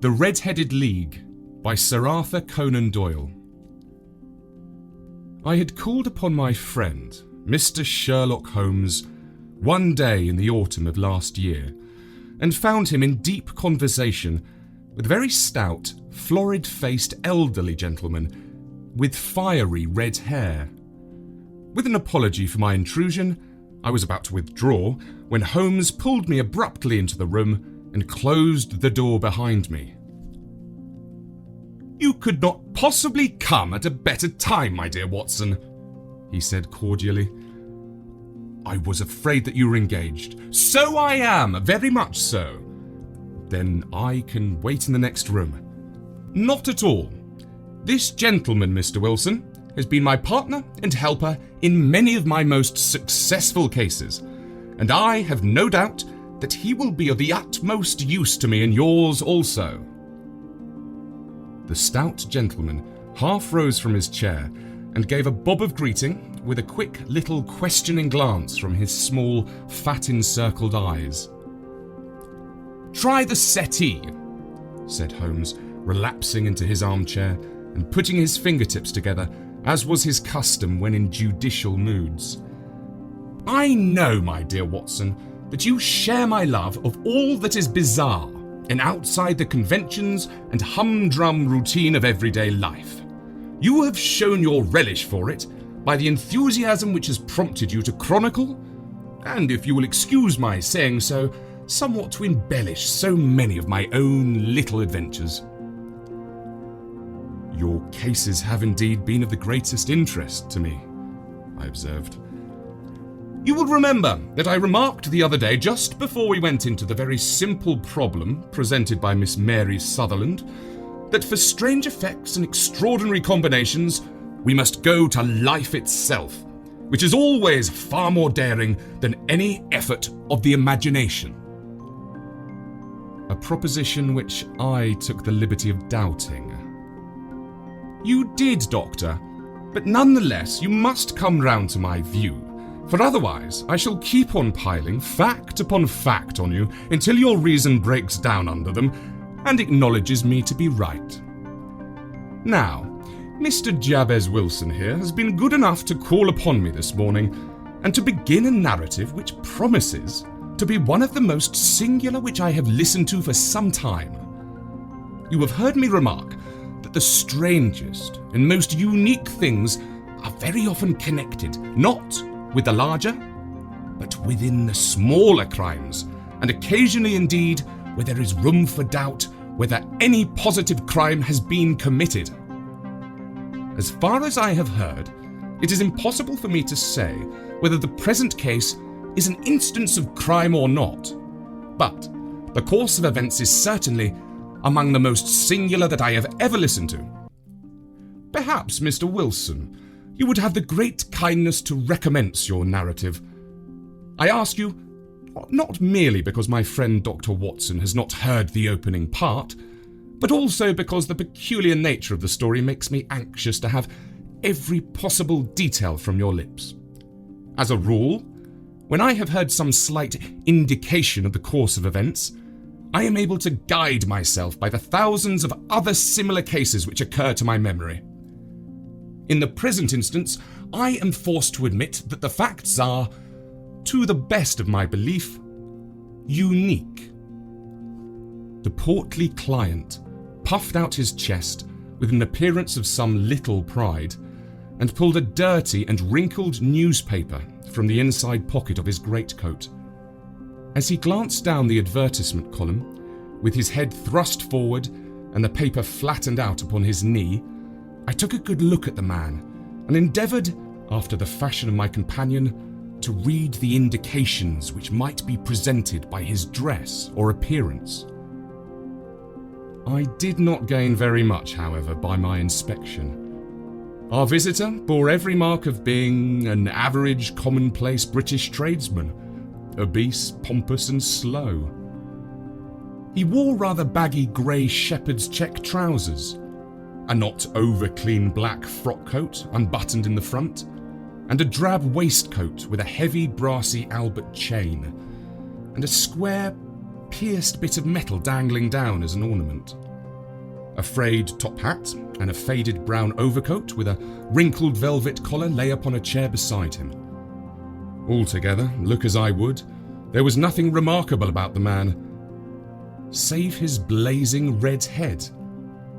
The Red-Headed League by Sir Arthur Conan Doyle. I had called upon my friend, Mr. Sherlock Holmes, one day in the autumn of last year, and found him in deep conversation with a very stout, florid-faced elderly gentleman with fiery red hair. With an apology for my intrusion, I was about to withdraw when Holmes pulled me abruptly into the room and closed the door behind me. "You could not possibly come at a better time, my dear Watson," he said cordially. "I was afraid that you were engaged." "So I am, very much so." "Then I can wait in the next room." "Not at all. This gentleman, Mr. Wilson, has been my partner and helper in many of my most successful cases, and I have no doubt that he will be of the utmost use to me in yours also." The stout gentleman half rose from his chair and gave a bob of greeting with a quick little questioning glance from his small, fat-encircled eyes. "Try the settee," said Holmes, relapsing into his armchair and putting his fingertips together, as was his custom when in judicial moods. "I know, my dear Watson, that you share my love of all that is bizarre and outside the conventions and humdrum routine of everyday life. You have shown your relish for it by the enthusiasm which has prompted you to chronicle, and if you will excuse my saying so, somewhat to embellish so many of my own little adventures." "Your cases have indeed been of the greatest interest to me," I observed. "You will remember that I remarked the other day, just before we went into the very simple problem presented by Miss Mary Sutherland, that for strange effects and extraordinary combinations, we must go to life itself, which is always far more daring than any effort of the imagination." A proposition which I took the liberty of doubting. "You did, Doctor, but nonetheless you must come round to my view, for otherwise I shall keep on piling fact upon fact on you until your reason breaks down under them and acknowledges me to be right. Now, Mr. Jabez Wilson here has been good enough to call upon me this morning and to begin a narrative which promises to be one of the most singular which I have listened to for some time. You have heard me remark that the strangest and most unique things are very often connected, not with the larger, but within the smaller crimes, and occasionally indeed where there is room for doubt whether any positive crime has been committed. As far as I have heard, it is impossible for me to say whether the present case is an instance of crime or not, but the course of events is certainly among the most singular that I have ever listened to. Perhaps, Mr. Wilson, you would have the great kindness to recommence your narrative. I ask you, not merely because my friend Dr. Watson has not heard the opening part, but also because the peculiar nature of the story makes me anxious to have every possible detail from your lips. As a rule, when I have heard some slight indication of the course of events, I am able to guide myself by the thousands of other similar cases which occur to my memory. In the present instance, I am forced to admit that the facts are, to the best of my belief, unique." The portly client puffed out his chest with an appearance of some little pride and pulled a dirty and wrinkled newspaper from the inside pocket of his greatcoat. As he glanced down the advertisement column, with his head thrust forward and the paper flattened out upon his knee, I took a good look at the man and endeavoured, after the fashion of my companion, to read the indications which might be presented by his dress or appearance. I did not gain very much, however, by my inspection. Our visitor bore every mark of being an average, commonplace British tradesman, obese, pompous and slow. He wore rather baggy grey shepherd's check trousers, a not over-clean black frock coat unbuttoned in the front, and a drab waistcoat with a heavy brassy Albert chain, and a square, pierced bit of metal dangling down as an ornament. A frayed top hat and a faded brown overcoat with a wrinkled velvet collar lay upon a chair beside him. Altogether, look as I would, there was nothing remarkable about the man, save his blazing red head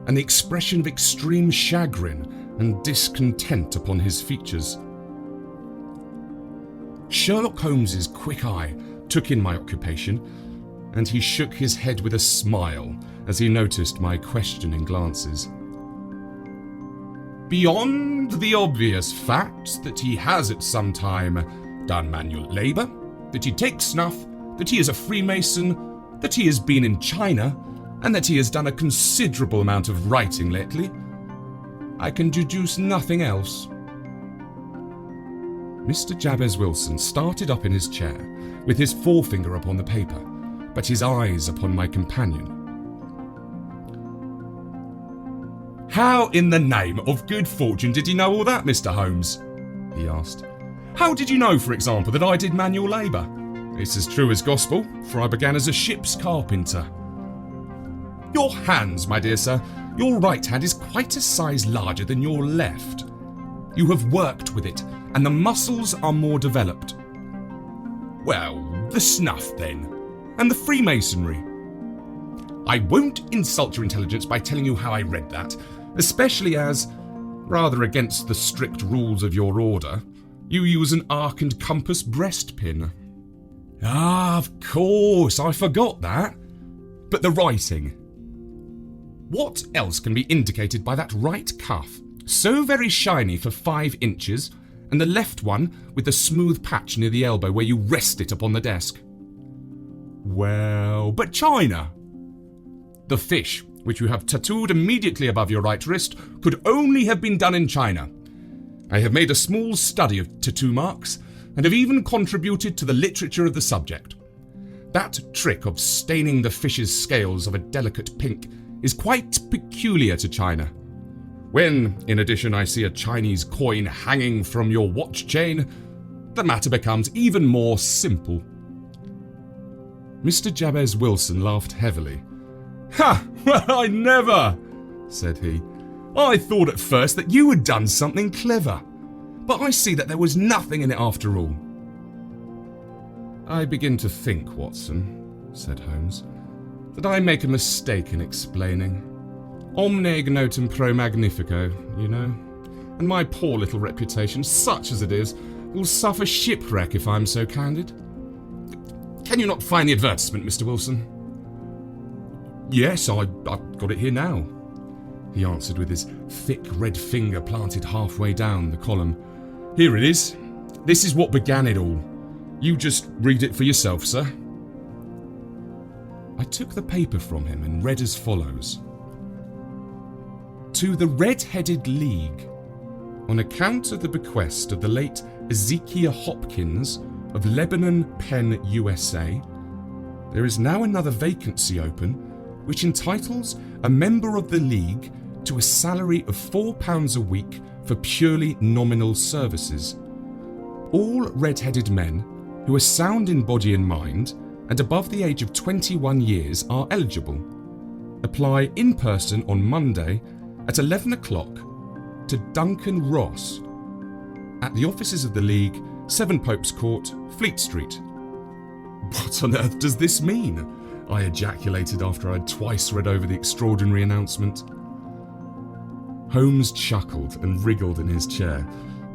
and the expression of extreme chagrin and discontent upon his features. Sherlock Holmes's quick eye took in my occupation, and he shook his head with a smile as he noticed my questioning glances. Beyond the obvious facts that he has at some time done manual labour, that he takes snuff, that he is a Freemason, that he has been in China, and that he has done a considerable amount of writing lately, I can deduce nothing else. Mr. Jabez Wilson started up in his chair, with his forefinger upon the paper, but his eyes upon my companion. How in the name of good fortune did you know all that, Mr. Holmes? He asked. How did you know, for example, that I did manual labour? It's as true as gospel, for I began as a ship's carpenter. Your hands, my dear sir, your right hand is quite a size larger than your left. You have worked with it, and the muscles are more developed. Well, the snuff then, and the Freemasonry. I won't insult your intelligence by telling you how I read that, especially as, rather against the strict rules of your order, you use an arc and compass breastpin. Ah, of course, I forgot that. But the writing. What else can be indicated by that right cuff, so very shiny for 5 inches, and the left one with the smooth patch near the elbow where you rest it upon the desk? Well, but China. The fish, which you have tattooed immediately above your right wrist, could only have been done in China. I have made a small study of tattoo marks, and have even contributed to the literature of the subject. That trick of staining the fish's scales of a delicate pink is quite peculiar to China. When, in addition, I see a Chinese coin hanging from your watch chain, the matter becomes even more simple. Mr. Jabez Wilson laughed heavily. Ha! Well, I never, said he. I thought at first that you had done something clever, but I see that there was nothing in it after all. I begin to think, Watson, said Holmes, that I make a mistake in explaining. Omne ignotum pro magnifico, you know, and my poor little reputation, such as it is, will suffer shipwreck if I'm so candid. Can you not find the advertisement, Mr. Wilson? Yes, I've got it here now, he answered with his thick red finger planted halfway down the column. Here it is. This is what began it all. You just read it for yourself, sir. I took the paper from him and read as follows. To the Red-Headed League, on account of the bequest of the late Ezekiel Hopkins of Lebanon, Penn, USA, there is now another vacancy open which entitles a member of the League to a salary of £4 a week for purely nominal services. All red-headed men who are sound in body and mind and above the age of 21 years are eligible. Apply in person on Monday at 11 o'clock to Duncan Ross at the offices of the League, 7 Pope's Court, Fleet Street. What on earth does this mean? I ejaculated after I'd twice read over the extraordinary announcement. Holmes chuckled and wriggled in his chair,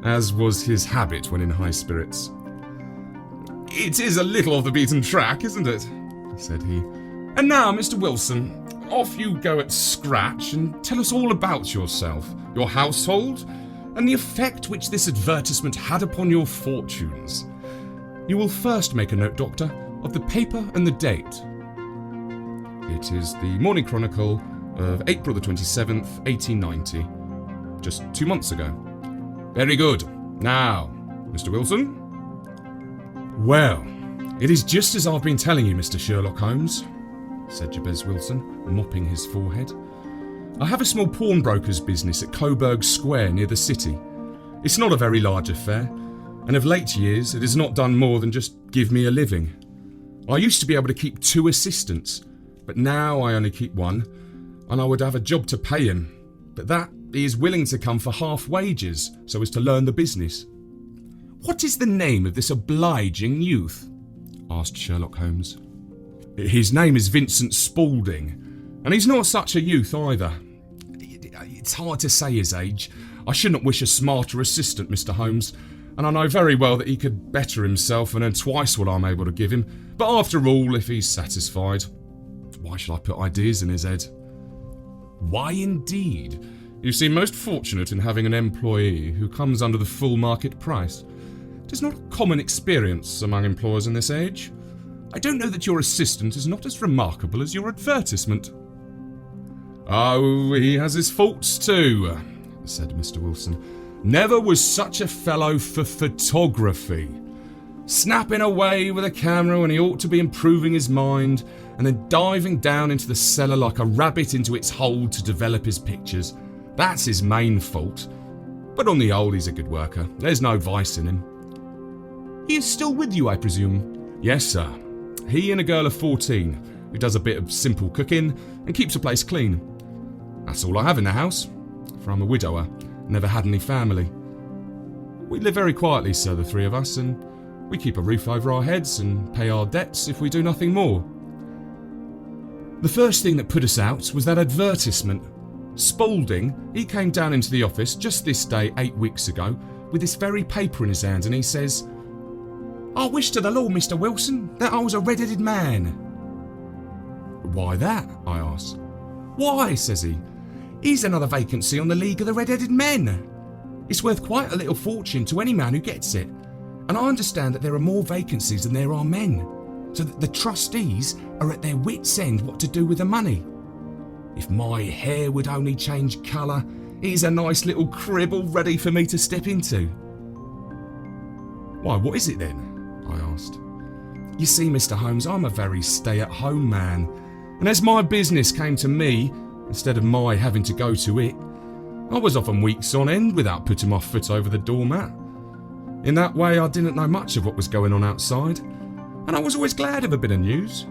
as was his habit when in high spirits. It is a little off the beaten track, isn't it? Said he. And now, Mr. Wilson, off you go at scratch and tell us all about yourself, your household, and the effect which this advertisement had upon your fortunes. You will first make a note, Doctor, of the paper and the date. It is the Morning Chronicle of April the 27th, 1890. Just 2 months ago. Very good. Now, Mr. Wilson? Well, it is just as I've been telling you, Mr. Sherlock Holmes, said Jabez Wilson, mopping his forehead. I have a small pawnbroker's business at Coburg Square near the city. It's not a very large affair, and of late years it has not done more than just give me a living. I used to be able to keep 2 assistants, but now I only keep 1, and I would have a job to pay him, but that he is willing to come for half wages so as to learn the business." "What is the name of this obliging youth?" asked Sherlock Holmes. "His name is Vincent Spaulding, and he's not such a youth either. It's hard to say his age. I shouldn't wish a smarter assistant, Mr. Holmes, and I know very well that he could better himself and earn twice what I'm able to give him, but after all, if he's satisfied, why should I put ideas in his head?" "Why indeed? You seem most fortunate in having an employee who comes under the full market price. It is not a common experience among employers in this age. I don't know that your assistant is not as remarkable as your advertisement." "Oh, he has his faults too," said Mr. Wilson. "Never was such a fellow for photography. Snapping away with a camera when he ought to be improving his mind, and then diving down into the cellar like a rabbit into its hole to develop his pictures. That's his main fault. But on the whole, he's a good worker. There's no vice in him." "He is still with you, I presume?" "Yes, sir. He and a girl of 14, who does a bit of simple cooking and keeps the place clean. That's all I have in the house, for I'm a widower, never had any family. We live very quietly, sir, the three of us, and we keep a roof over our heads and pay our debts if we do nothing more." "The first thing that put us out was that advertisement. Spaulding, he came down into the office just this day 8 weeks ago with this very paper in his hand, and he says, 'I wish to the Lord, Mr. Wilson, that I was a red-headed man.' "'Why that?' I asked. "'Why,' says he, ''ere's another vacancy on the League of the Red-Headed Men. It's worth quite a little fortune to any man who gets it, and I understand that there are more vacancies than there are men, so that the trustees are at their wits' end what to do with the money. If my hair would only change colour, here's a nice little crib all ready for me to step into.' "'Why, what is it then?' I asked. "'You see, Mr. Holmes, I'm a very stay-at-home man, and as my business came to me, instead of my having to go to it, I was often weeks on end without putting my foot over the doormat. In that way, I didn't know much of what was going on outside, and I was always glad of a bit of news.'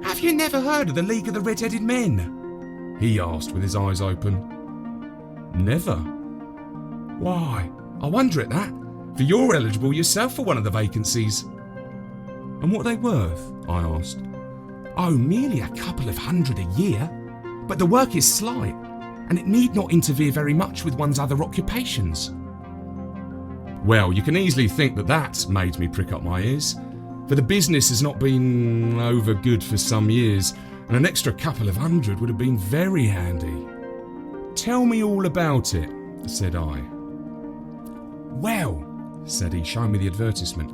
"'Have you never heard of the League of the Red-Headed Men?' he asked with his eyes open. "'Never.' "'Why, I wonder at that, for you're eligible yourself for one of the vacancies.' "'And what are they worth?' I asked. "'Oh, merely a couple of hundred a year, but the work is slight, and it need not interfere very much with one's other occupations.' Well, you can easily think that that made me prick up my ears, for the business has not been over good for some years, and an extra couple of hundred would have been very handy. "'Tell me all about it,' said I. "'Well,' said he, showing me the advertisement,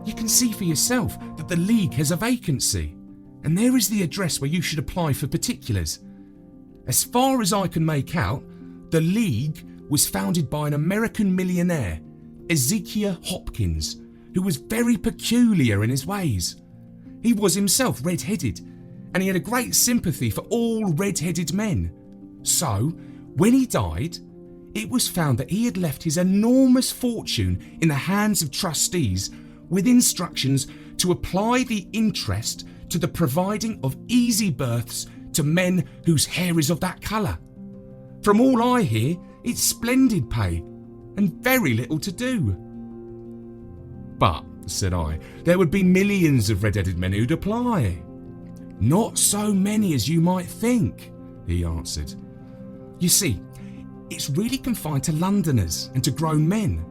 "'you can see for yourself that the League has a vacancy, and there is the address where you should apply for particulars. As far as I can make out, the League was founded by an American millionaire, Ezekiel Hopkins, who was very peculiar in his ways. He was himself red-headed, and he had a great sympathy for all red-headed men. So, when he died, it was found that he had left his enormous fortune in the hands of trustees with instructions to apply the interest to the providing of easy berths to men whose hair is of that colour. From all I hear, it's splendid pay, and very little to do.' "'But,' said I, "'there would be millions of red-headed men who'd apply.' "'Not so many as you might think,' he answered. "'You see, it's really confined to Londoners and to grown men.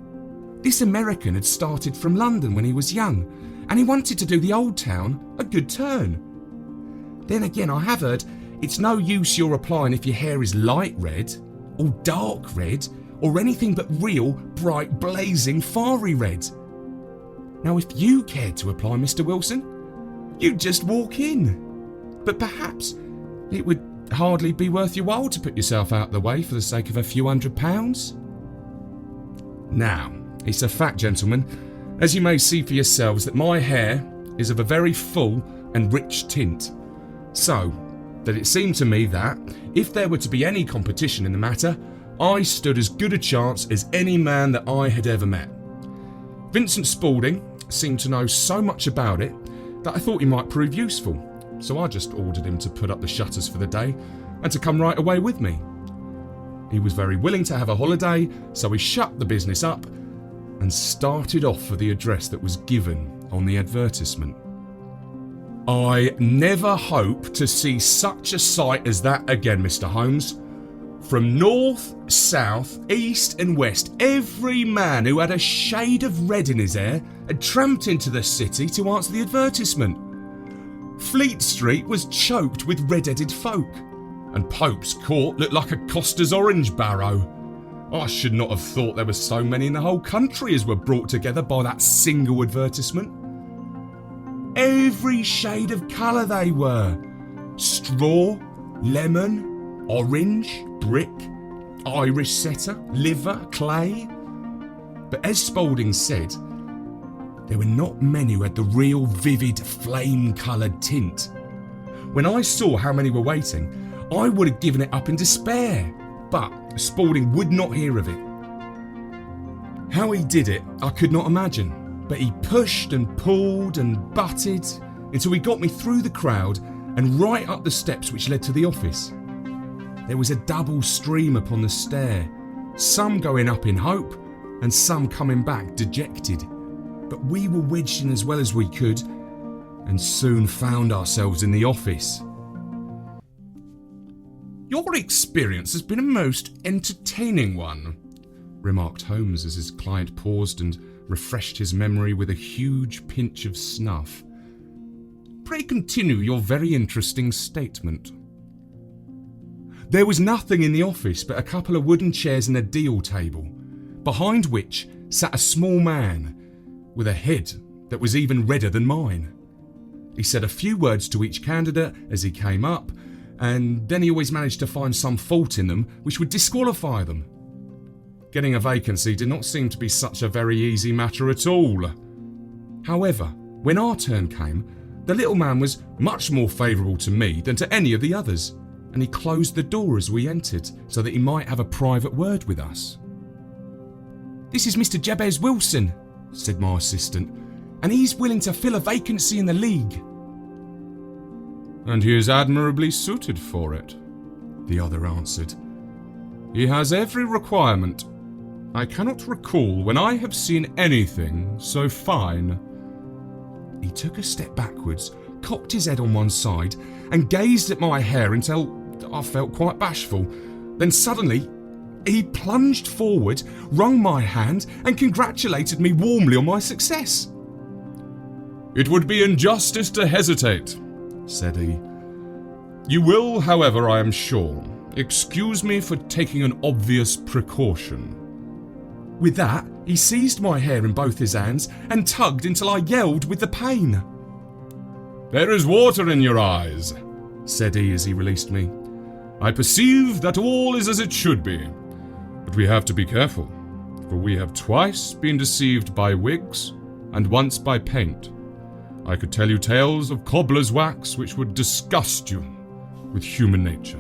This American had started from London when he was young, and he wanted to do the old town a good turn. Then again, I have heard it's no use your applying if your hair is light red, or dark red, or anything but real, bright, blazing, fiery red. Now, if you cared to apply, Mr. Wilson, you'd just walk in. But perhaps it would hardly be worth your while to put yourself out of the way for the sake of a few £100. Now, it's a fact, gentlemen, as you may see for yourselves, that my hair is of a very full and rich tint, so that it seemed to me that, if there were to be any competition in the matter, I stood as good a chance as any man that I had ever met. Vincent Spaulding seemed to know so much about it that I thought he might prove useful, so I just ordered him to put up the shutters for the day and to come right away with me. He was very willing to have a holiday, so we shut the business up and started off for the address that was given on the advertisement. I never hope to see such a sight as that again, Mr. Holmes. From north, south, east and west, every man who had a shade of red in his hair had tramped into the city to answer the advertisement. Fleet Street was choked with red-headed folk, and Pope's Court looked like a Costa's orange barrow. I should not have thought there were so many in the whole country as were brought together by that single advertisement. Every shade of colour they were. Straw, lemon, orange, brick, Irish setter, liver, clay. But as Spaulding said, there were not many who had the real vivid flame-coloured tint. When I saw how many were waiting, I would have given it up in despair, but Spaulding would not hear of it. How he did it, I could not imagine, but he pushed and pulled and butted until he got me through the crowd and right up the steps which led to the office. There was a double stream upon the stair, some going up in hope and some coming back dejected. But we were wedged in as well as we could and soon found ourselves in the office. "Your experience has been a most entertaining one," remarked Holmes as his client paused and refreshed his memory with a huge pinch of snuff. "Pray continue your very interesting statement." There was nothing in the office but a couple of wooden chairs and a deal table, behind which sat a small man with a head that was even redder than mine. He said a few words to each candidate as he came up, and then he always managed to find some fault in them which would disqualify them. Getting a vacancy did not seem to be such a very easy matter at all. However, when our turn came, the little man was much more favourable to me than to any of the others, and he closed the door as we entered so that he might have a private word with us. "This is Mr. Jabez Wilson," said my assistant, "and he's willing to fill a vacancy in the League." "And he is admirably suited for it," the other answered. "He has every requirement. I cannot recall when I have seen anything so fine." He took a step backwards, cocked his head on one side, and gazed at my hair until I felt quite bashful. Then suddenly, he plunged forward, wrung my hand, and congratulated me warmly on my success. "It would be injustice to hesitate," said he. "You will, however, I am sure, excuse me for taking an obvious precaution." With that, he seized my hair in both his hands and tugged until I yelled with the pain. "There is water in your eyes," said he as he released me. "I perceive that all is as it should be, but we have to be careful, for we have twice been deceived by wigs and once by paint. I could tell you tales of cobbler's wax which would disgust you with human nature."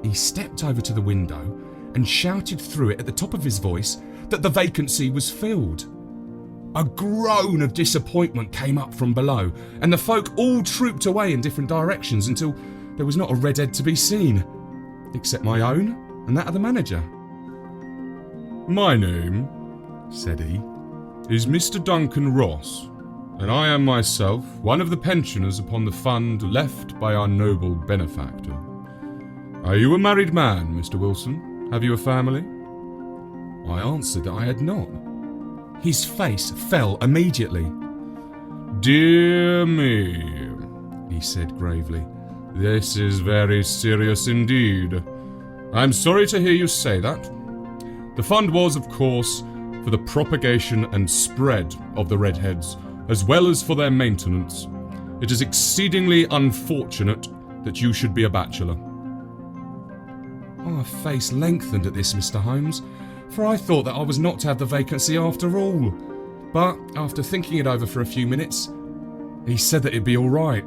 He stepped over to the window and shouted through it at the top of his voice that the vacancy was filled. A groan of disappointment came up from below, and the folk all trooped away in different directions until there was not a redhead to be seen, except my own and that of the manager. "My name," said he, "is Mr. Duncan Ross, and I am myself one of the pensioners upon the fund left by our noble benefactor. Are you a married man, Mr. Wilson? Have you a family?" I answered that I had not. His face fell immediately. "Dear me," he said gravely, "this is very serious indeed. I'm sorry to hear you say that. The fund was, of course, for the propagation and spread of the redheads, as well as for their maintenance. It is exceedingly unfortunate that you should be a bachelor." My face lengthened at this, Mr. Holmes, for I thought that I was not to have the vacancy after all. But after thinking it over for a few minutes, he said that it'd be all right.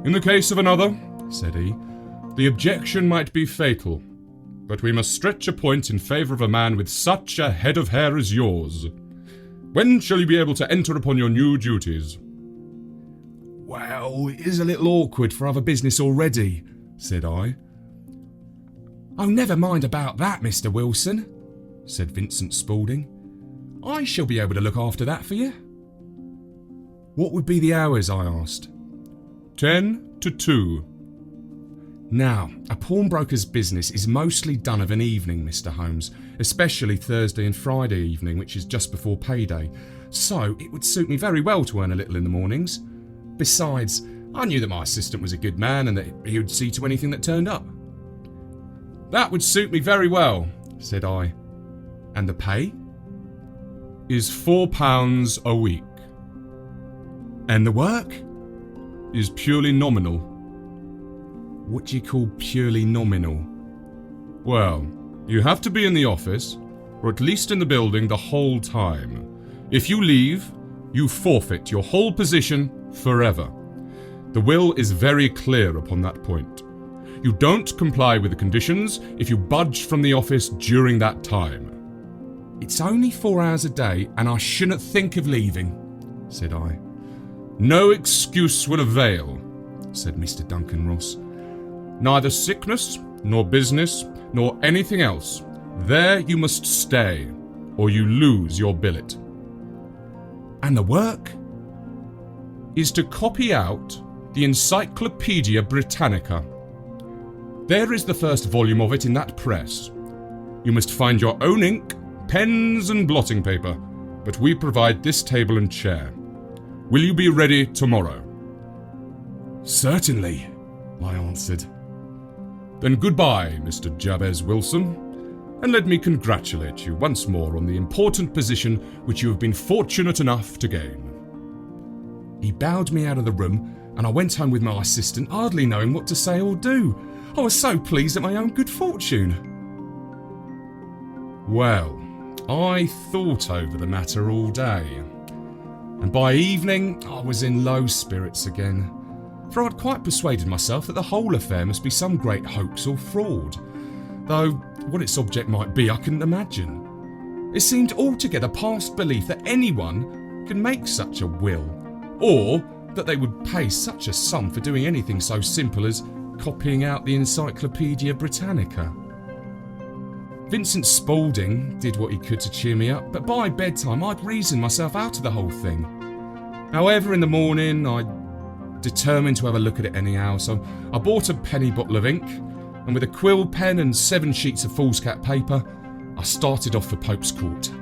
"In the case of another," said he, "the objection might be fatal, but we must stretch a point in favour of a man with such a head of hair as yours. When shall you be able to enter upon your new duties?" Well, it is a little awkward for other business already, said I. Oh, never mind about that, Mr. Wilson, said Vincent Spaulding. I shall be able to look after that for you. What would be the hours, I asked. 10 to 2. Now, a pawnbroker's business is mostly done of an evening, Mr. Holmes, especially Thursday and Friday evening, which is just before payday, so it would suit me very well to earn a little in the mornings. Besides, I knew that my assistant was a good man and that he would see to anything that turned up. That would suit me very well, said I. And the pay? Is £4 a week. And the work? Is purely nominal. What do you call purely nominal? Well, you have to be in the office, or at least in the building, the whole time. If you leave, you forfeit your whole position forever. The will is very clear upon that point. You don't comply with the conditions if you budge from the office during that time. It's only 4 hours a day, and I shouldn't think of leaving, said I. No excuse will avail, said Mr. Duncan Ross. Neither sickness, nor business, nor anything else. There you must stay, or you lose your billet. And the work? Is to copy out the Encyclopaedia Britannica. There is the first volume of it in that press. You must find your own ink, pens and blotting paper, but we provide this table and chair. Will you be ready tomorrow? Certainly, I answered. Then goodbye, Mr. Jabez Wilson, and let me congratulate you once more on the important position which you have been fortunate enough to gain. He bowed me out of the room, and I went home with my assistant, hardly knowing what to say or do. I was so pleased at my own good fortune. Well, I thought over the matter all day, and by evening I was in low spirits again, for I'd quite persuaded myself that the whole affair must be some great hoax or fraud, though what its object might be I couldn't imagine. It seemed altogether past belief that anyone could make such a will, or that they would pay such a sum for doing anything so simple as copying out the Encyclopaedia Britannica. Vincent Spaulding did what he could to cheer me up, but by bedtime I'd reasoned myself out of the whole thing. However, in the morning I determined to have a look at it anyhow, so I bought a penny bottle of ink, and with a quill pen and 7 sheets of foolscap paper, I started off for Pope's Court.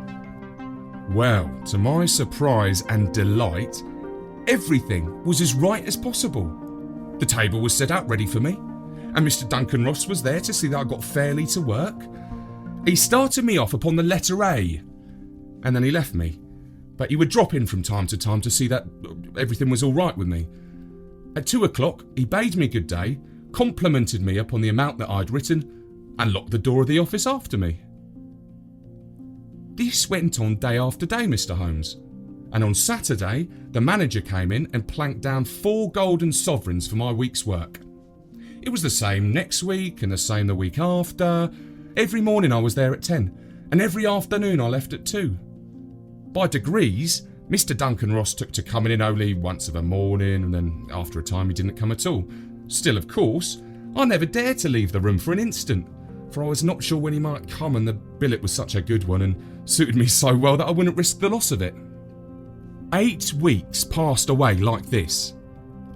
Well, to my surprise and delight, everything was as right as possible. The table was set out ready for me, and Mr. Duncan Ross was there to see that I got fairly to work. He started me off upon the letter A, and then he left me, but he would drop in from time to time to see that everything was all right with me. At 2 o'clock, he bade me good day, complimented me upon the amount that I'd written, and locked the door of the office after me. This went on day after day, Mr. Holmes, and on Saturday, the manager came in and planked down 4 golden sovereigns for my week's work. It was the same next week and the same the week after. Every morning I was there at 10, and every afternoon I left at 2. By degrees, Mr. Duncan Ross took to coming in only once of a morning, and then after a time he didn't come at all. Still, of course, I never dared to leave the room for an instant, for I was not sure when he might come, and the billet was such a good one and suited me so well that I wouldn't risk the loss of it. 8 weeks passed away like this,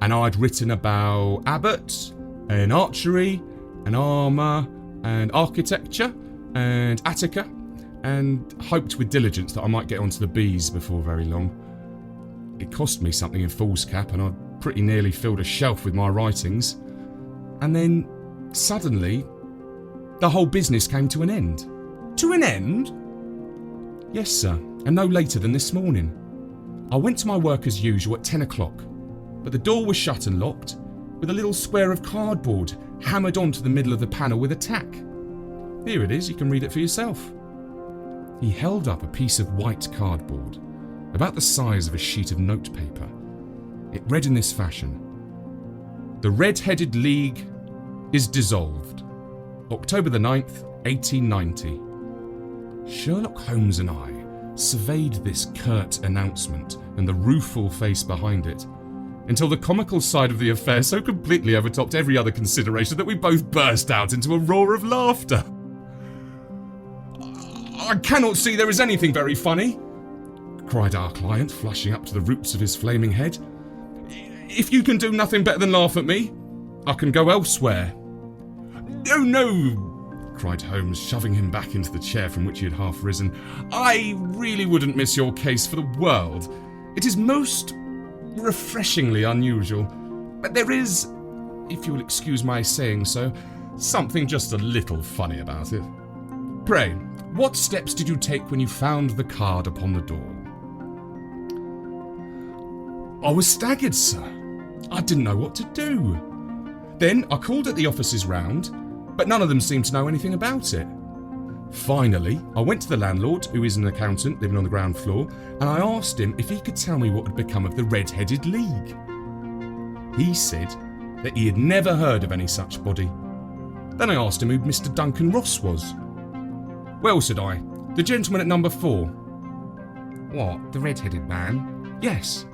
and I'd written about Abbott, and archery, and armour, and architecture, and Attica, and hoped with diligence that I might get onto the B's before very long. It cost me something in foolscap, and I'd pretty nearly filled a shelf with my writings. And then, suddenly, the whole business came to an end. To an end? Yes, sir, and no later than this morning. I went to my work as usual at 10 o'clock, but the door was shut and locked, with a little square of cardboard hammered onto the middle of the panel with a tack. Here it is, you can read it for yourself. He held up a piece of white cardboard, about the size of a sheet of notepaper. It read in this fashion: "The Red-Headed League is dissolved. October the 9th, 1890. Sherlock Holmes and I surveyed this curt announcement and the rueful face behind it, until the comical side of the affair so completely overtopped every other consideration that we both burst out into a roar of laughter. "I cannot see there is anything very funny," cried our client, flushing up to the roots of his flaming head. "If you can do nothing better than laugh at me, I can go elsewhere." "Oh no," cried Holmes, shoving him back into the chair from which he had half risen. "I really wouldn't miss your case for the world. It is most refreshingly unusual. But there is, if you will excuse my saying so, something just a little funny about it. Pray, what steps did you take when you found the card upon the door?" "I was staggered, sir. I didn't know what to do. Then I called at the offices round, but none of them seemed to know anything about it. Finally, I went to the landlord, who is an accountant living on the ground floor, and I asked him if he could tell me what had become of the Red-Headed League. He said that he had never heard of any such body. Then I asked him who Mr. Duncan Ross was. "Well," said I, "the gentleman at number 4. "What, the red-headed man?" "Yes."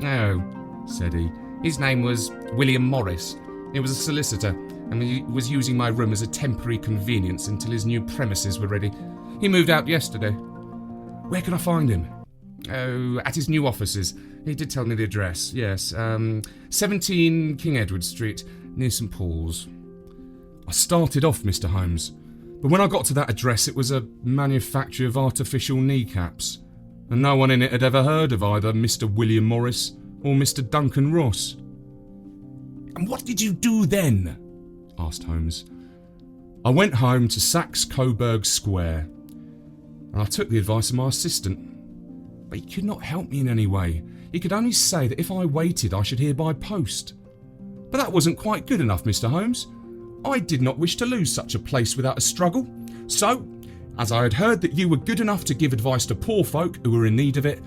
"Oh," said he, "his name was William Morris. He was a solicitor, and he was using my room as a temporary convenience until his new premises were ready. He moved out yesterday." "Where can I find him?" "Oh, at his new offices. He did tell me the address, yes. 17 King Edward Street, near St. Paul's." I started off, Mr. Holmes, but when I got to that address it was a manufactory of artificial kneecaps, and no one in it had ever heard of either Mr. William Morris or Mr. Duncan Ross. "And what did you do then?" asked Holmes. "I went home to Saxe-Coburg Square, and I took the advice of my assistant. But he could not help me in any way. He could only say that if I waited I should hear by post. But that wasn't quite good enough, Mr. Holmes. I did not wish to lose such a place without a struggle. So, as I had heard that you were good enough to give advice to poor folk who were in need of it,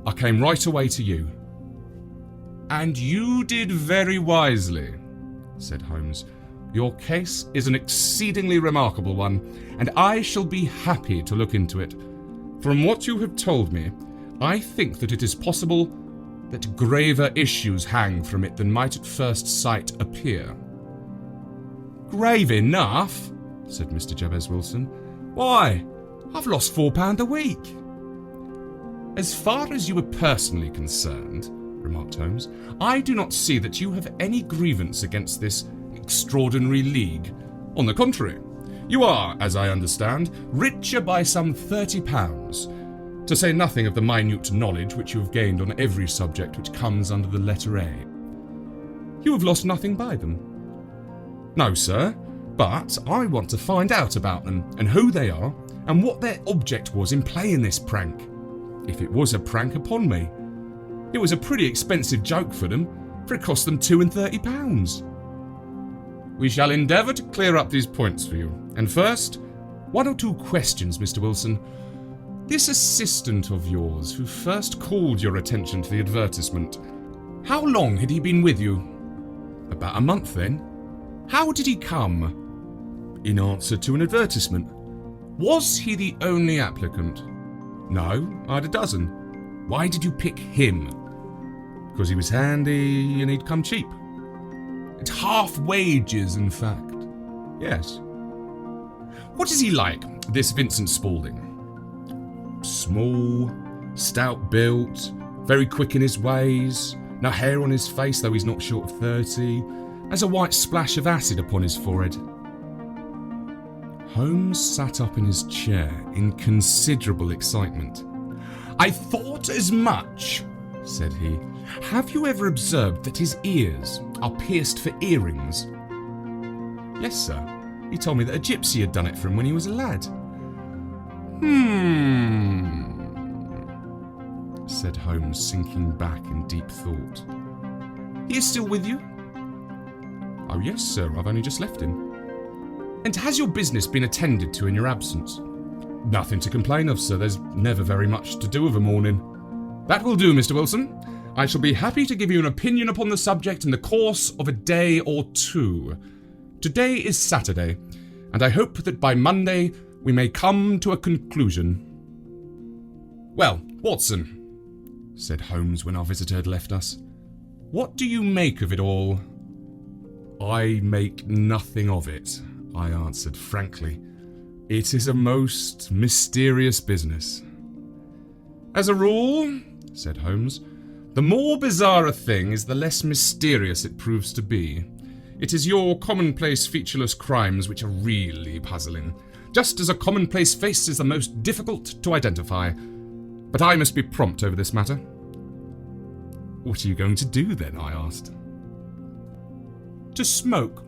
I came right away to you." "And you did very wisely," said Holmes. "Your case is an exceedingly remarkable one, and I shall be happy to look into it. From what you have told me, I think that it is possible that graver issues hang from it than might at first sight appear." "Grave enough?" said Mr. Jabez Wilson. "Why, I've lost £4 a week." "As far as you are personally concerned," remarked Holmes, "I do not see that you have any grievance against this extraordinary league. On the contrary, you are, as I understand, richer by some £30, to say nothing of the minute knowledge which you have gained on every subject which comes under the letter A. You have lost nothing by them." "No, sir, but I want to find out about them, and who they are, and what their object was in playing this prank, if it was a prank upon me. It was a pretty expensive joke for them, for it cost them £32. "We shall endeavour to clear up these points for you, and first, 1 or 2 questions, Mr. Wilson. This assistant of yours who first called your attention to the advertisement, how long had he been with you?" "About a month then." "How did he come?" "In answer to an advertisement." "Was he the only applicant?" "No, I had a dozen." "Why did you pick him?" "Because he was handy and he'd come cheap." "At half wages, in fact." "Yes." "What is he like, this Vincent Spaulding?" "Small, stout built, very quick in his ways, no hair on his face though he's not short of 30, has a white splash of acid upon his forehead." Holmes sat up in his chair in considerable excitement. "I thought as much," said he. "Have you ever observed that his ears are pierced for earrings?" "Yes, sir. He told me that a gypsy had done it for him when he was a lad." Said Holmes, sinking back in deep thought. "He is still with you?" "Oh yes, sir, I've only just left him." "And has your business been attended to in your absence?" "Nothing to complain of, sir. There's never very much to do of a morning." "That will do, Mr. Wilson. I shall be happy to give you an opinion upon the subject in the course of a day or 2. Today is Saturday, and I hope that by Monday we may come to a conclusion." "Well, Watson," said Holmes when our visitor had left us, What do you make of it all?" "I make nothing of it," I answered frankly. "It is a most mysterious business." "As a rule," said Holmes, "the more bizarre a thing is, the less mysterious it proves to be. It is your commonplace featureless crimes which are really puzzling, just as a commonplace face is the most difficult to identify. But I must be prompt over this matter." "What are you going to do then?" I asked. "To smoke,"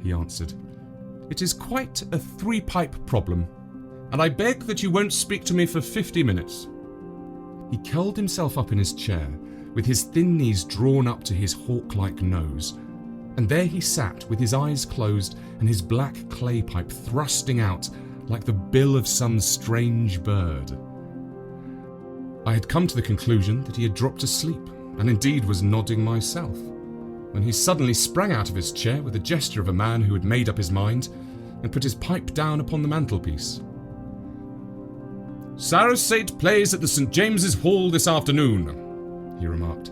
he answered. "It is quite a 3-pipe problem, and I beg that you won't speak to me for 50 minutes. He curled himself up in his chair, with his thin knees drawn up to his hawk-like nose, and there he sat with his eyes closed and his black clay pipe thrusting out like the bill of some strange bird. I had come to the conclusion that he had dropped asleep, and indeed was nodding myself, when he suddenly sprang out of his chair with the gesture of a man who had made up his mind, and put his pipe down upon the mantelpiece. "Sarasate plays at the St. James's Hall this afternoon," he remarked.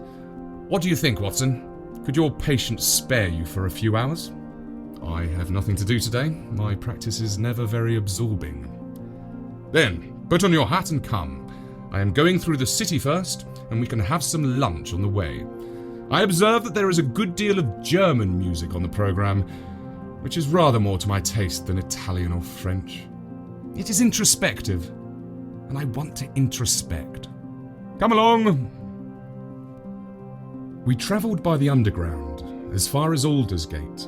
"What do you think, Watson? Could your patient spare you for a few hours?" "I have nothing to do today. My practice is never very absorbing." "Then, put on your hat and come. I am going through the city first, and we can have some lunch on the way. I observe that there is a good deal of German music on the programme, which is rather more to my taste than Italian or French. It is introspective, and I want to introspect. Come along." We travelled by the Underground as far as Aldersgate,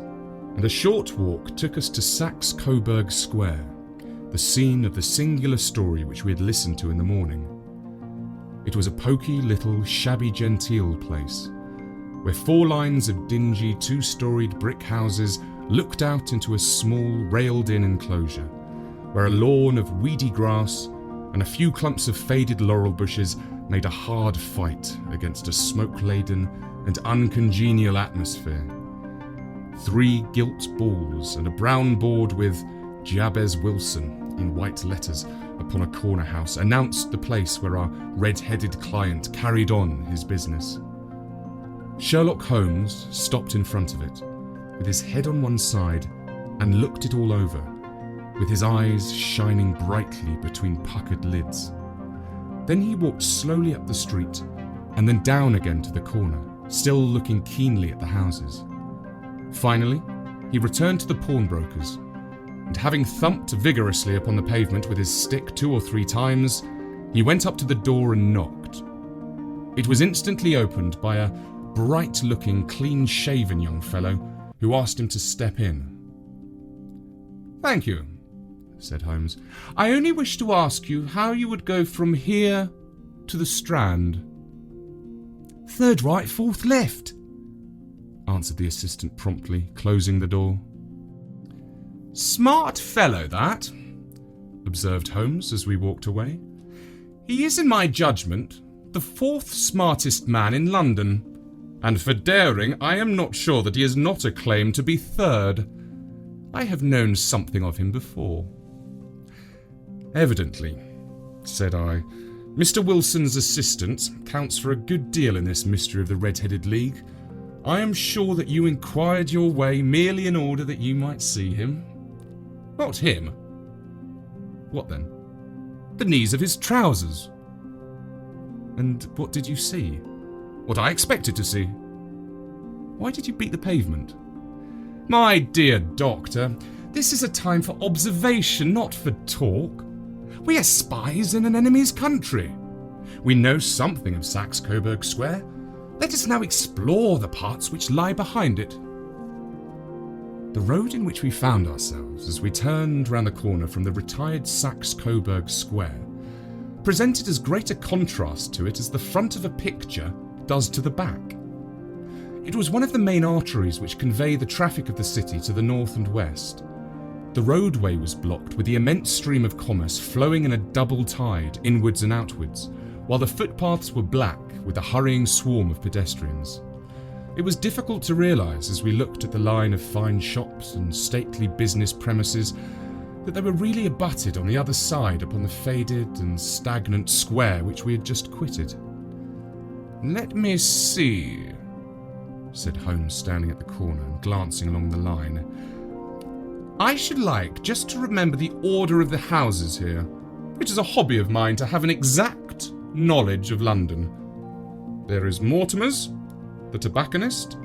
and a short walk took us to Saxe-Coburg Square, the scene of the singular story which we had listened to in the morning. It was a poky little shabby-genteel place, where 4 lines of dingy 2-storied brick houses looked out into a small railed-in enclosure, where a lawn of weedy grass and a few clumps of faded laurel bushes made a hard fight against a smoke-laden and uncongenial atmosphere. 3 gilt balls and a brown board with Jabez Wilson in white letters upon a corner house announced the place where our red-headed client carried on his business. Sherlock Holmes stopped in front of it, with his head on one side, and looked it all over, with his eyes shining brightly between puckered lids. Then he walked slowly up the street, and then down again to the corner, still looking keenly at the houses. Finally, he returned to the pawnbroker's, and having thumped vigorously upon the pavement with his stick 2 or 3 times, he went up to the door and knocked. It was instantly opened by a bright-looking, clean-shaven young fellow who asked him to step in. "Thank you," said Holmes. "I only wish to ask you how you would go from here to the Strand." "3rd right, 4th left," answered the assistant promptly, closing the door. "Smart fellow, that," observed Holmes as we walked away. "He is, in my judgment, the 4th smartest man in London, and for daring I am not sure that he has not a claim to be 3rd. I have known something of him before." "Evidently," said I, "Mr. Wilson's assistant counts for a good deal in this mystery of the Red-Headed League. I am sure that you inquired your way merely in order that you might see him." "Not him." "What then?" "The knees of his trousers." "And what did you see?" "What I expected to see." "Why did you beat the pavement?" "My dear doctor, this is a time for observation, not for talk. We are spies in an enemy's country. We know something of Saxe-Coburg Square. Let us now explore the parts which lie behind it." The road in which we found ourselves as we turned round the corner from the retired Saxe-Coburg Square presented as great a contrast to it as the front of a picture does to the back. It was one of the main arteries which convey the traffic of the city to the north and west. The roadway was blocked with the immense stream of commerce flowing in a double tide inwards and outwards, while the footpaths were black with the hurrying swarm of pedestrians. It was difficult to realise as we looked at the line of fine shops and stately business premises that they were really abutted on the other side upon the faded and stagnant square which we had just quitted. "Let me see," said Holmes, standing at the corner and glancing along the line. "I should like just to remember the order of the houses here. It is a hobby of mine to have an exact knowledge of London. There is Mortimer's, the tobacconist,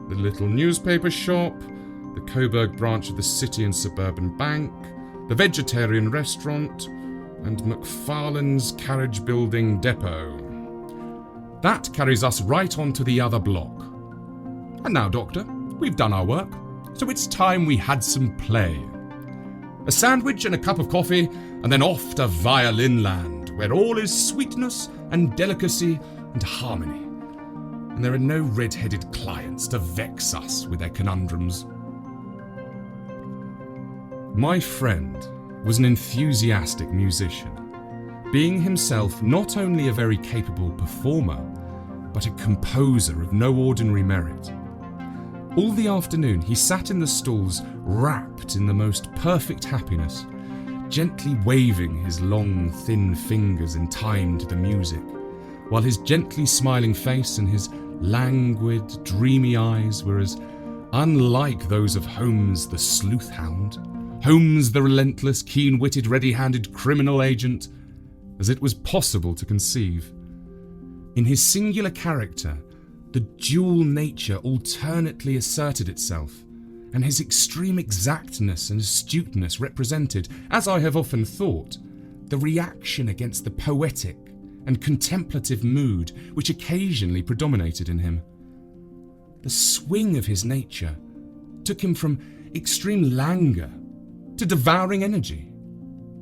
the little newspaper shop, the Coburg branch of the City and Suburban Bank, the vegetarian restaurant, and McFarlane's carriage building depot. That carries us right on to the other block. And now, Doctor, we've done our work, so it's time we had some play. A sandwich and a cup of coffee, and then off to Violin Land, where all is sweetness and delicacy and harmony. And there are no red-headed clients to vex us with their conundrums." My friend was an enthusiastic musician, being himself not only a very capable performer, but a composer of no ordinary merit. All the afternoon he sat in the stalls wrapped in the most perfect happiness, gently waving his long, thin fingers in time to the music, while his gently smiling face and his languid, dreamy eyes were as unlike those of Holmes the sleuth hound, Holmes the relentless, keen-witted, ready-handed criminal agent, as it was possible to conceive. In his singular character, the dual nature alternately asserted itself, and his extreme exactness and astuteness represented, as I have often thought, the reaction against the poetic and contemplative mood which occasionally predominated in him. The swing of his nature took him from extreme languor to devouring energy,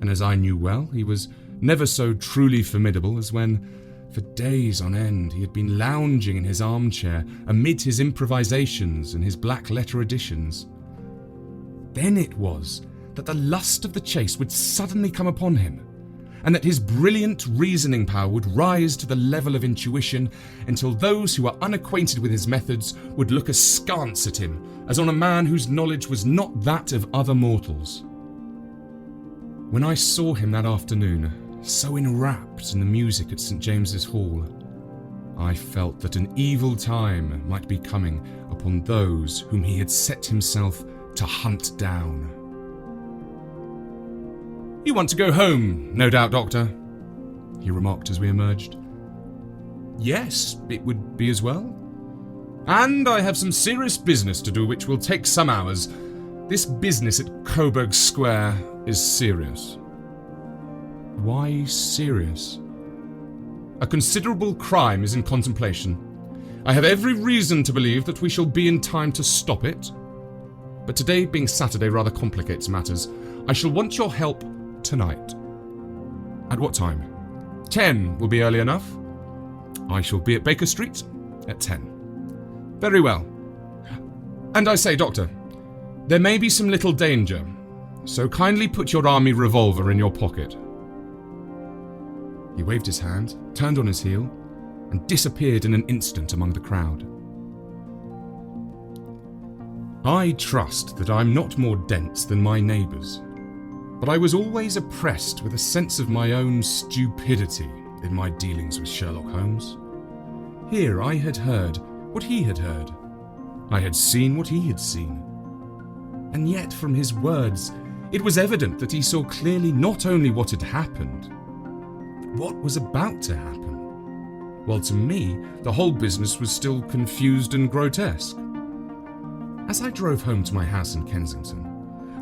and as I knew well, he was never so truly formidable as when, for days on end, he had been lounging in his armchair amid his improvisations and his black-letter editions. Then it was that the lust of the chase would suddenly come upon him, and that his brilliant reasoning power would rise to the level of intuition until those who were unacquainted with his methods would look askance at him as on a man whose knowledge was not that of other mortals. When I saw him that afternoon, so enwrapped in the music at St. James's Hall, I felt that an evil time might be coming upon those whom he had set himself to hunt down. "You want to go home, no doubt, Doctor?" he remarked as we emerged. "Yes, it would be as well. And I have some serious business to do which will take some hours. This business at Coburg Square is serious." "Why serious?" "A considerable crime is in contemplation. I have every reason to believe that we shall be in time to stop it. But today being Saturday rather complicates matters. I shall want your help tonight." "At what time?" 10 will be early enough. I shall be at Baker Street at 10. "Very well. And I say, Doctor, there may be some little danger, so kindly put your army revolver in your pocket." He waved his hand, turned on his heel, and disappeared in an instant among the crowd. I trust that I'm not more dense than my neighbours, but I was always oppressed with a sense of my own stupidity in my dealings with Sherlock Holmes. Here I had heard what he had heard. I had seen what he had seen. And yet from his words, it was evident that he saw clearly not only what had happened, but what was about to happen, while to me the whole business was still confused and grotesque. As I drove home to my house in Kensington,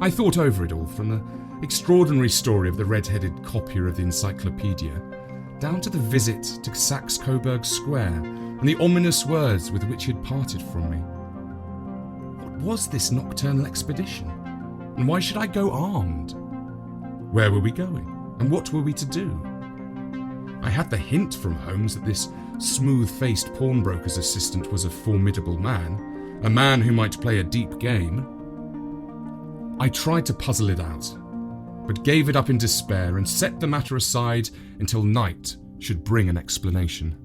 I thought over it all, from the extraordinary story of the red-headed copier of the encyclopedia, down to the visit to Saxe Coburg Square and the ominous words with which he had parted from me. What was this nocturnal expedition? And why should I go armed? Where were we going? And what were we to do? I had the hint from Holmes that this smooth-faced pawnbroker's assistant was a formidable man, a man who might play a deep game. I tried to puzzle it out, but gave it up in despair and set the matter aside until night should bring an explanation.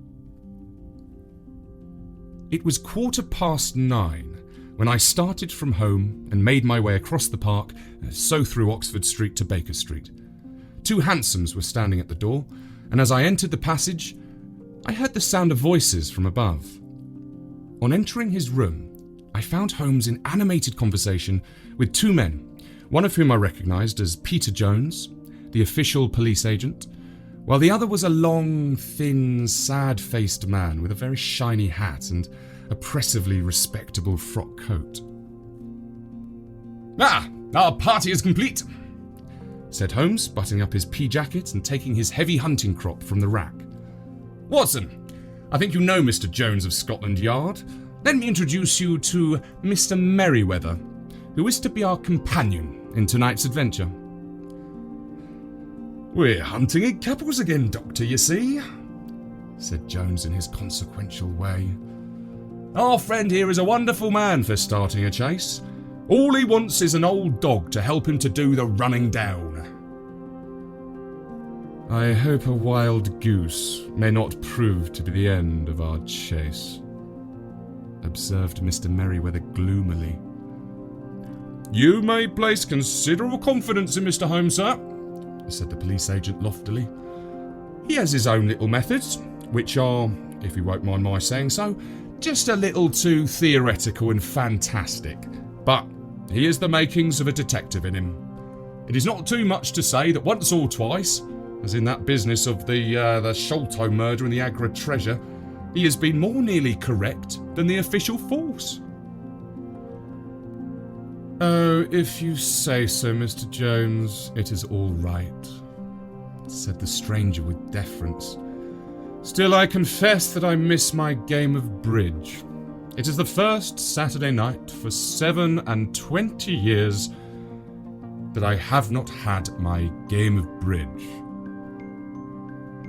It was 9:15 when I started from home and made my way across the park, so through Oxford Street to Baker Street. 2 hansoms were standing at the door, and as I entered the passage, I heard the sound of voices from above. On entering his room, I found Holmes in animated conversation with two men, one of whom I recognised as Peter Jones, the official police agent, while the other was a long, thin, sad-faced man with a very shiny hat and oppressively respectable frock coat. "Ah, our party is complete," said Holmes, buttoning up his pea jacket and taking his heavy hunting crop from the rack. "Watson, I think you know Mr. Jones of Scotland Yard. Let me introduce you to Mr. Merryweather, who is to be our companion in tonight's adventure." "We're hunting in couples again, Doctor, you see," said Jones in his consequential way. "Our friend here is a wonderful man for starting a chase. All he wants is an old dog to help him to do the running down." "I hope a wild goose may not prove to be the end of our chase," observed Mr. Merryweather gloomily. "You may place considerable confidence in Mr. Holmes, sir," said the police agent loftily. "He has his own little methods, which are, if you won't mind my saying so, just a little too theoretical and fantastic. But he has the makings of a detective in him. It is not too much to say that once or twice, as in that business of the Sholto murder and the Agra treasure, he has been more nearly correct than the official force." "Oh, if you say so, Mr. Jones, it is all right," said the stranger with deference. "Still, I confess that I miss my game of bridge. It is the first Saturday night for 27 years that I have not had my game of bridge."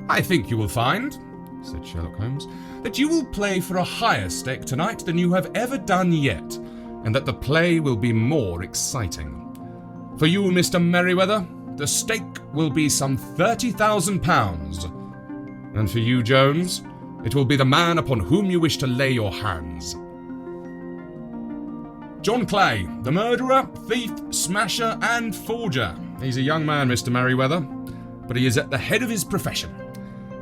"I think you will find," said Sherlock Holmes, "that you will play for a higher stake tonight than you have ever done yet, and that the play will be more exciting. For you, Mr. Merryweather, the stake will be some £30,000, and for you, Jones, it will be the man upon whom you wish to lay your hands. John Clay, the murderer, thief, smasher, and forger. He's a young man, Mr. Merryweather, but he is at the head of his profession,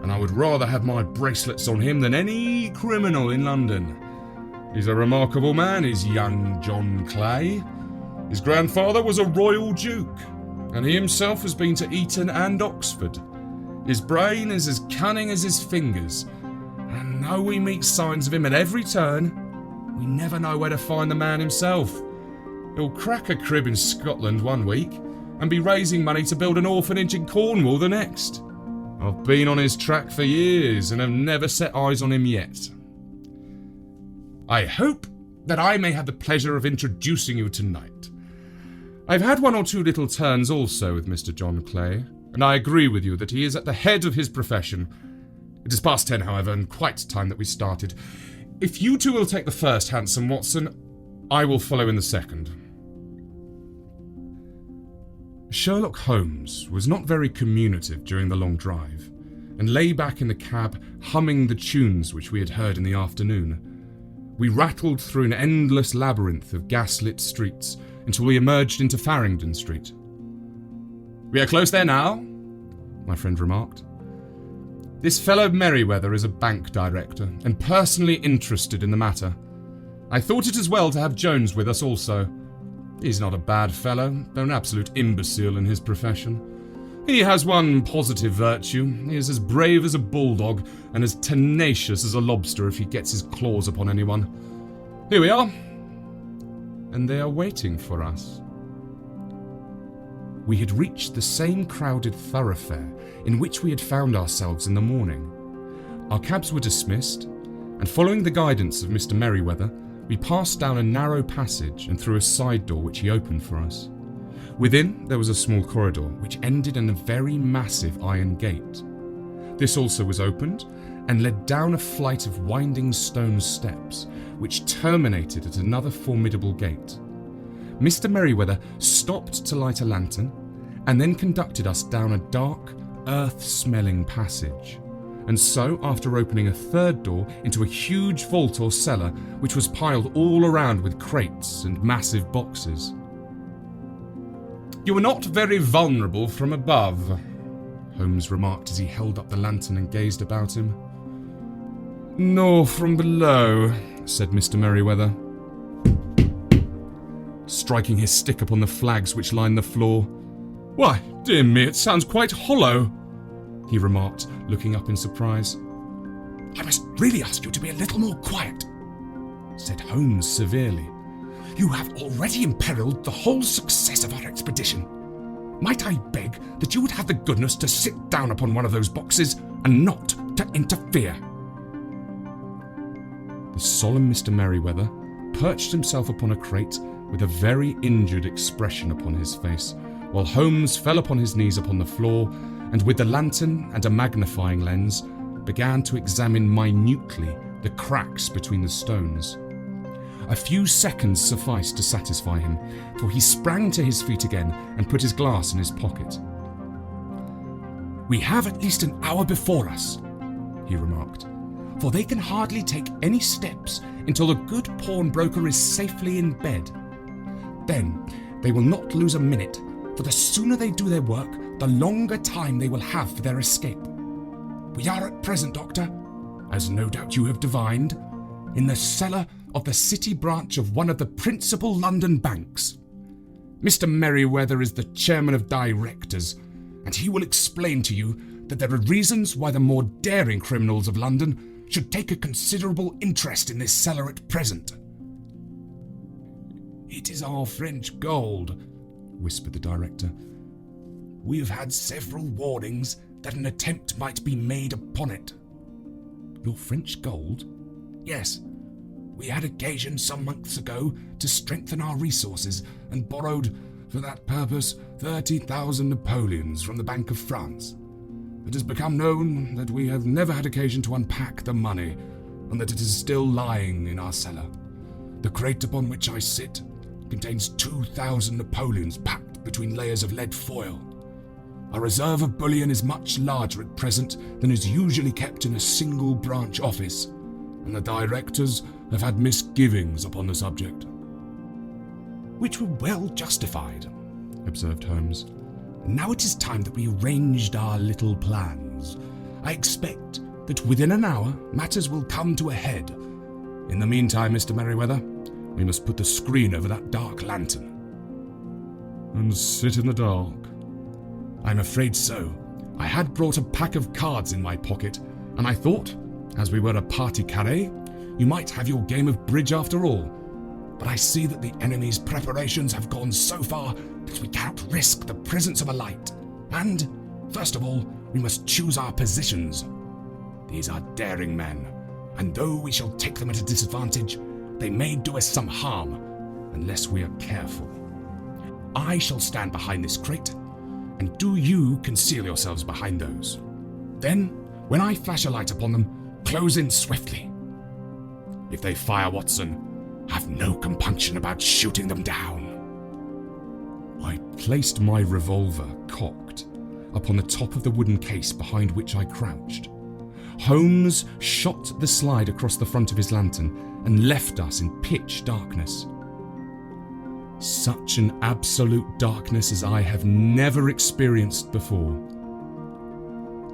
and I would rather have my bracelets on him than any criminal in London. He's a remarkable man, is young John Clay. His grandfather was a royal duke, and he himself has been to Eton and Oxford. His brain is as cunning as his fingers, and though we meet signs of him at every turn, we never know where to find the man himself. He'll crack a crib in Scotland one week and be raising money to build an orphanage in Cornwall the next. I've been on his track for years and have never set eyes on him yet. I hope that I may have the pleasure of introducing you tonight. I've had one or two little turns also with Mr. John Clay, and I agree with you that he is at the head of his profession. It is past 10, however, and quite time that we started. If you two will take the first hansom, Watson, I will follow in the second." Sherlock Holmes was not very communicative during the long drive, and lay back in the cab humming the tunes which we had heard in the afternoon. We rattled through an endless labyrinth of gaslit streets until we emerged into Farringdon Street. "We are close there now," my friend remarked. "This fellow Merryweather is a bank director, and personally interested in the matter. I thought it as well to have Jones with us also. He's not a bad fellow, though an absolute imbecile in his profession. He has one positive virtue. He is as brave as a bulldog, and as tenacious as a lobster if he gets his claws upon anyone. Here we are, and they are waiting for us." We had reached the same crowded thoroughfare in which we had found ourselves in the morning. Our cabs were dismissed, and following the guidance of Mr. Merryweather, we passed down a narrow passage and through a side door which he opened for us. Within, there was a small corridor which ended in a very massive iron gate. This also was opened and led down a flight of winding stone steps which terminated at another formidable gate. Mr. Merryweather stopped to light a lantern and then conducted us down a dark, earth-smelling passage, and so, after opening a third door into a huge vault or cellar which was piled all around with crates and massive boxes. "You are not very vulnerable from above," Holmes remarked as he held up the lantern and gazed about him. "Nor from below," said Mr. Merriweather, striking his stick upon the flags which lined the floor. "Why, dear me, it sounds quite hollow," he remarked, looking up in surprise. "I must really ask you to be a little more quiet," said Holmes severely. "You have already imperilled the whole success of our expedition. Might I beg that you would have the goodness to sit down upon one of those boxes and not to interfere?" The solemn Mr. Merriweather perched himself upon a crate with a very injured expression upon his face, while Holmes fell upon his knees upon the floor and with the lantern and a magnifying lens began to examine minutely the cracks between the stones. A few seconds sufficed to satisfy him, for he sprang to his feet again and put his glass in his pocket. "We have at least an hour before us," he remarked, "for they can hardly take any steps until the good pawnbroker is safely in bed. Then they will not lose a minute, for the sooner they do their work, the longer time they will have for their escape. We are at present, Doctor, as no doubt you have divined, in the cellar of the city branch of one of the principal London banks. Mr. Merriweather is the chairman of directors, and he will explain to you that there are reasons why the more daring criminals of London should take a considerable interest in this cellar at present." "It is our French gold," whispered the director. "We have had several warnings that an attempt might be made upon it." "Your French gold?" "Yes. We had occasion some months ago to strengthen our resources and borrowed, for that purpose, 30,000 Napoleons from the Bank of France. It has become known that we have never had occasion to unpack the money, and that it is still lying in our cellar. The crate upon which I sit contains 2,000 Napoleons packed between layers of lead foil. Our reserve of bullion is much larger at present than is usually kept in a single branch office, and the directors have had misgivings upon the subject." "Which were well justified," observed Holmes. "Now it is time that we arranged our little plans. I expect that within an hour matters will come to a head. In the meantime, Mr. Merriweather, we must put the screen over that dark lantern." "And sit in the dark?" "I'm afraid so. I had brought a pack of cards in my pocket, and I thought, as we were a partie carré, you might have your game of bridge after all. But I see that the enemy's preparations have gone so far that we cannot risk the presence of a light. And, first of all, we must choose our positions. These are daring men, and though we shall take them at a disadvantage, they may do us some harm unless we are careful. I shall stand behind this crate, and do you conceal yourselves behind those. Then, when I flash a light upon them, close in swiftly. If they fire, Watson, have no compunction about shooting them down." I placed my revolver, cocked, upon the top of the wooden case behind which I crouched. Holmes shot the slide across the front of his lantern and left us in pitch darkness. Such an absolute darkness as I have never experienced before.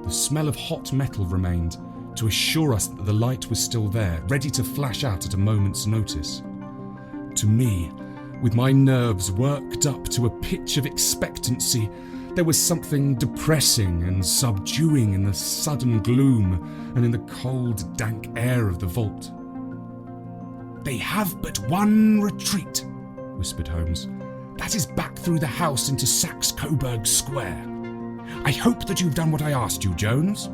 The smell of hot metal remained to assure us that the light was still there, ready to flash out at a moment's notice. To me, with my nerves worked up to a pitch of expectancy, there was something depressing and subduing in the sudden gloom and in the cold, dank air of the vault. "They have but one retreat," whispered Holmes. "That is back through the house into Saxe-Coburg Square. I hope that you've done what I asked you, Jones."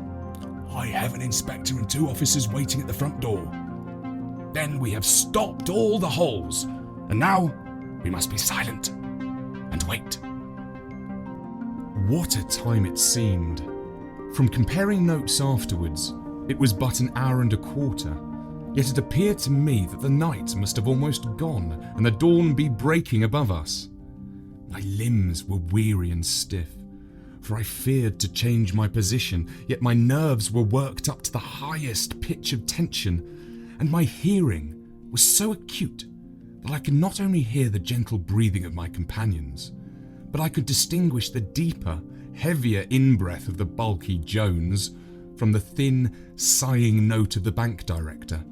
"I have an inspector and 2 officers waiting at the front door." "Then we have stopped all the holes, and now we must be silent and wait." What a time it seemed. From comparing notes afterwards, it was but an hour and a quarter, yet it appeared to me that the night must have almost gone and the dawn be breaking above us. My limbs were weary and stiff, for I feared to change my position, yet my nerves were worked up to the highest pitch of tension, and my hearing was so acute that I could not only hear the gentle breathing of my companions, but I could distinguish the deeper, heavier in-breath of the bulky Jones from the thin, sighing note of the bank director.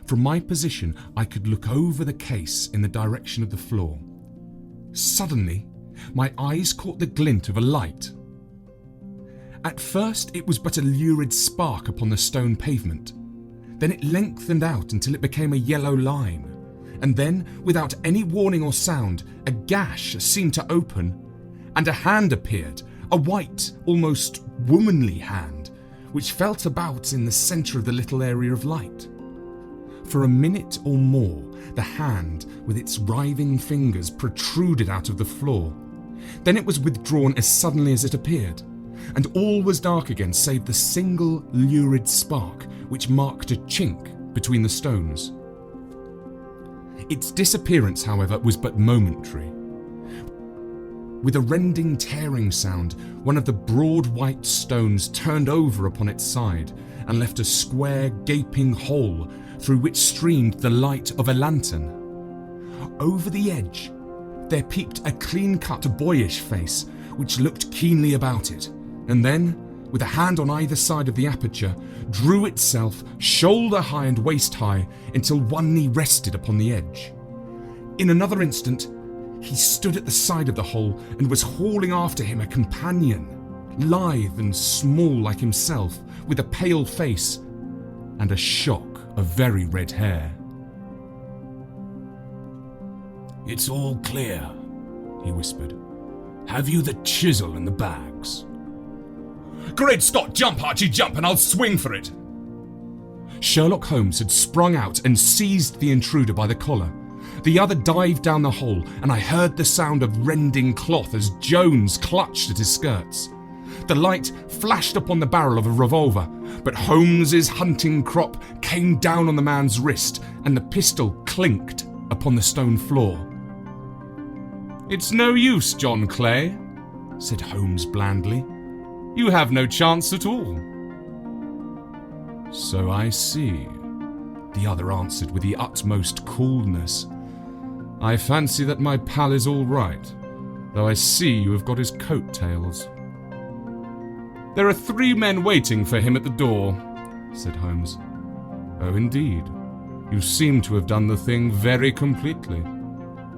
From my position, I could look over the case in the direction of the floor. Suddenly, my eyes caught the glint of a light. At first, it was but a lurid spark upon the stone pavement. Then it lengthened out until it became a yellow line. And then, without any warning or sound, a gash seemed to open, and a hand appeared, a white, almost womanly hand, which felt about in the centre of the little area of light. For a minute or more, the hand, with its writhing fingers, protruded out of the floor. Then it was withdrawn as suddenly as it appeared, and all was dark again save the single lurid spark which marked a chink between the stones. Its disappearance, however, was but momentary. With a rending, tearing sound, one of the broad white stones turned over upon its side and left a square, gaping hole through which streamed the light of a lantern. Over the edge, there peeped a clean-cut, boyish face which looked keenly about it, and then, with a hand on either side of the aperture, drew itself shoulder-high and waist-high until one knee rested upon the edge. In another instant, he stood at the side of the hole and was hauling after him a companion, lithe and small like himself, with a pale face and a shock of very red hair. "It's all clear," he whispered. "Have you the chisel and the bags?" "Great Scott, jump, Archie, jump, and I'll swing for it!" Sherlock Holmes had sprung out and seized the intruder by the collar. The other dived down the hole, and I heard the sound of rending cloth as Jones clutched at his skirts. The light flashed upon the barrel of a revolver, but Holmes's hunting crop came down on the man's wrist, and the pistol clinked upon the stone floor. "It's no use, John Clay," said Holmes blandly. "You have no chance at all." "So I see," the other answered with the utmost coolness. "I fancy that my pal is all right, though I see you have got his coat-tails." "There are 3 men waiting for him at the door," said Holmes. "Oh, indeed. You seem to have done the thing very completely.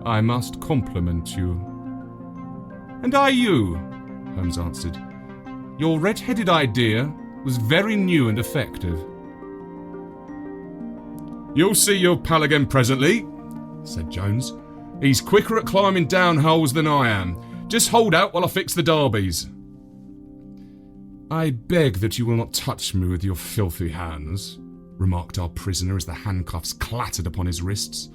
I must compliment you." "And I you," Holmes answered. "Your red-headed idea was very new and effective." "You'll see your pal again presently," said Jones. "He's quicker at climbing down holes than I am. Just hold out while I fix the derbies." "I beg that you will not touch me with your filthy hands," remarked our prisoner as the handcuffs clattered upon his wrists.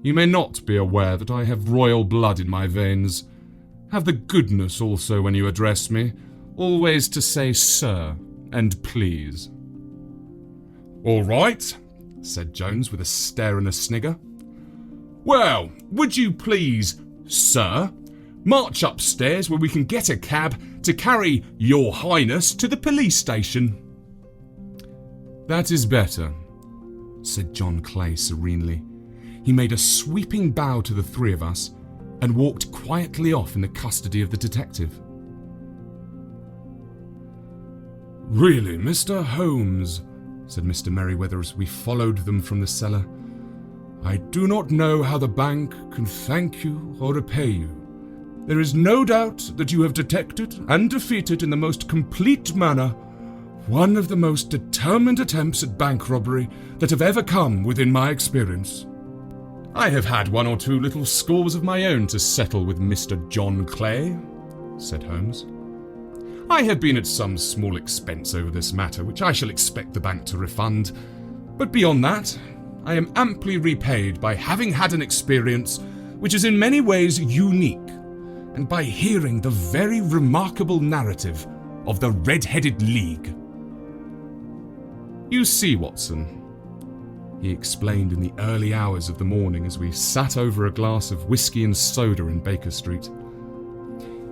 "You may not be aware that I have royal blood in my veins. Have the goodness also, when you address me, always to say sir and please." "All right," said Jones with a stare and a snigger. "Well, would you please, sir, march upstairs where we can get a cab to carry your highness to the police station?" "That is better," said John Clay serenely. He made a sweeping bow to the 3 of us and walked quietly off in the custody of the detective. "Really, Mr. Holmes," said Mr. Merriweather as we followed them from the cellar, "I do not know how the bank can thank you or repay you. There is no doubt that you have detected and defeated in the most complete manner one of the most determined attempts at bank robbery that have ever come within my experience. I have had 1 or 2 little scores of my own to settle with Mr. John Clay," said Holmes. "I have been at some small expense over this matter, which I shall expect the bank to refund. But beyond that, I am amply repaid by having had an experience which is in many ways unique, and by hearing the very remarkable narrative of the Red-Headed League. You see, Watson," he explained in the early hours of the morning as we sat over a glass of whiskey and soda in Baker Street,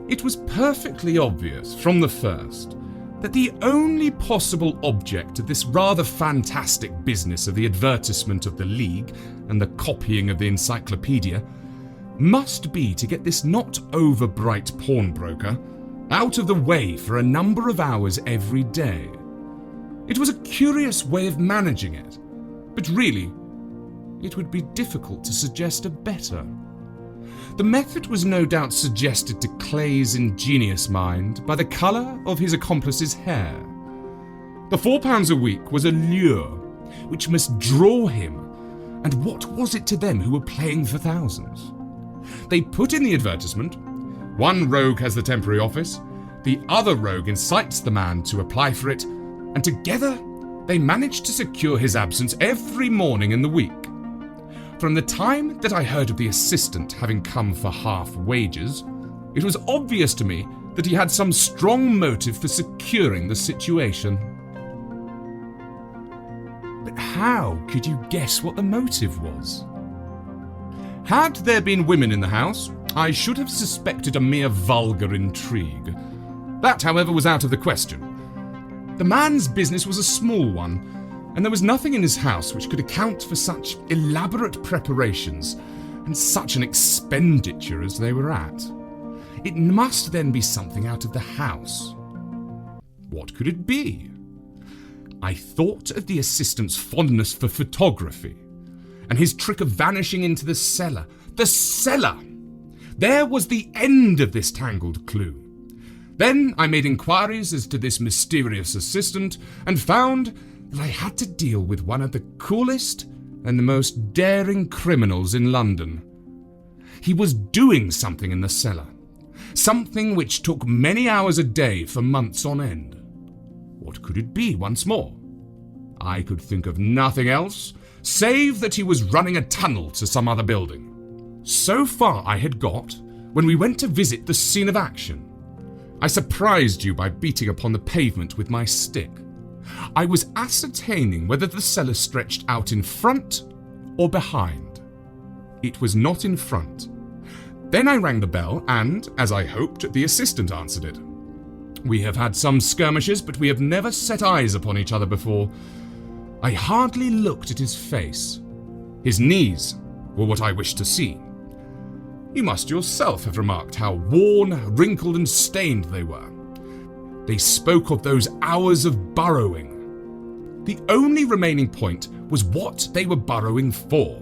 "it was perfectly obvious from the first that the only possible object of this rather fantastic business of the advertisement of the League and the copying of the encyclopedia must be to get this not over-bright pawnbroker out of the way for a number of hours every day. It was a curious way of managing it, But really, it would be difficult to suggest a better. The method was no doubt suggested to Clay's ingenious mind by the colour of his accomplice's hair. The £4 a week was a lure which must draw him, and what was it to them who were playing for thousands? They put in the advertisement, one rogue has the temporary office, the other rogue incites the man to apply for it, and together they managed to secure his absence every morning in the week. From the time that I heard of the assistant having come for half wages, it was obvious to me that he had some strong motive for securing the situation. But how could you guess what the motive was? Had there been women in the house, I should have suspected a mere vulgar intrigue. That, however, was out of the question. The man's business was a small one, and there was nothing in his house which could account for such elaborate preparations and such an expenditure as they were at. It must then be something out of the house. What could it be? I thought of the assistant's fondness for photography, and his trick of vanishing into the cellar. The cellar! There was the end of this tangled clue. Then I made inquiries as to this mysterious assistant and found that I had to deal with one of the coolest and most daring criminals in London. He was doing something in the cellar, something which took many hours a day for months on end. What could it be once more? I could think of nothing else, save that he was running a tunnel to some other building. So far I had got when we went to visit the scene of action. I surprised you by beating upon the pavement with my stick. I was ascertaining whether the cellar stretched out in front or behind. It was not in front. Then I rang the bell and, as I hoped, the assistant answered it. We have had some skirmishes, but we have never set eyes upon each other before. I hardly looked at his face. His knees were what I wished to see. You must yourself have remarked how worn, wrinkled, and stained they were. They spoke of those hours of burrowing. The only remaining point was what they were burrowing for.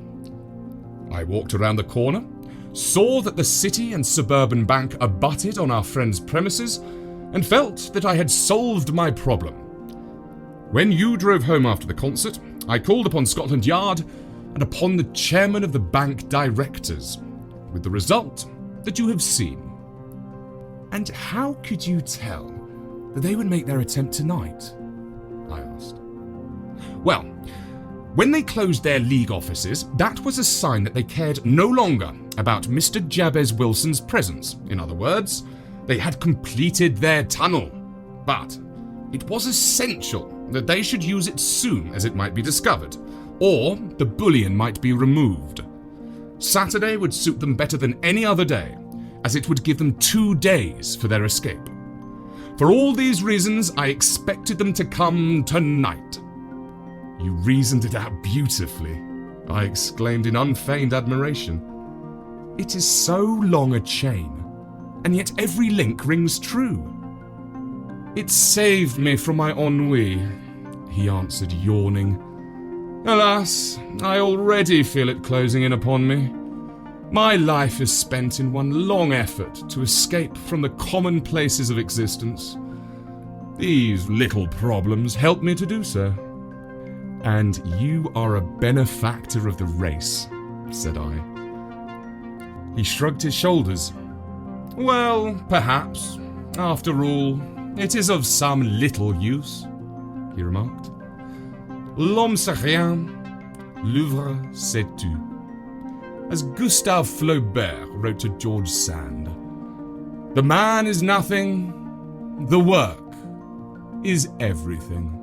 I walked around the corner, saw that the City and Suburban Bank abutted on our friend's premises, and felt that I had solved my problem. When you drove home after the concert, I called upon Scotland Yard and upon the chairman of the bank directors, with the result that you have seen. And how could you tell that they would make their attempt tonight? I asked. Well, when they closed their league offices, that was a sign that they cared no longer about Mr. Jabez Wilson's presence. In other words, they had completed their tunnel. But it was essential that they should use it soon as it might be discovered, or the bullion might be removed. Saturday would suit them better than any other day, as it would give them 2 days for their escape. For all these reasons, I expected them to come tonight. You reasoned it out beautifully, I exclaimed in unfeigned admiration. It is so long a chain, and yet every link rings true. It saved me from my ennui, he answered, yawning. Alas, I already feel it closing in upon me. My life is spent in one long effort to escape from the commonplaces of existence. These little problems help me to do so. And you are a benefactor of the race, said I. He shrugged his shoulders. Well, perhaps. After all, it is of some little use, he remarked. L'homme c'est rien, l'œuvre c'est tout. As Gustave Flaubert wrote to George Sand. The man is nothing, the work is everything.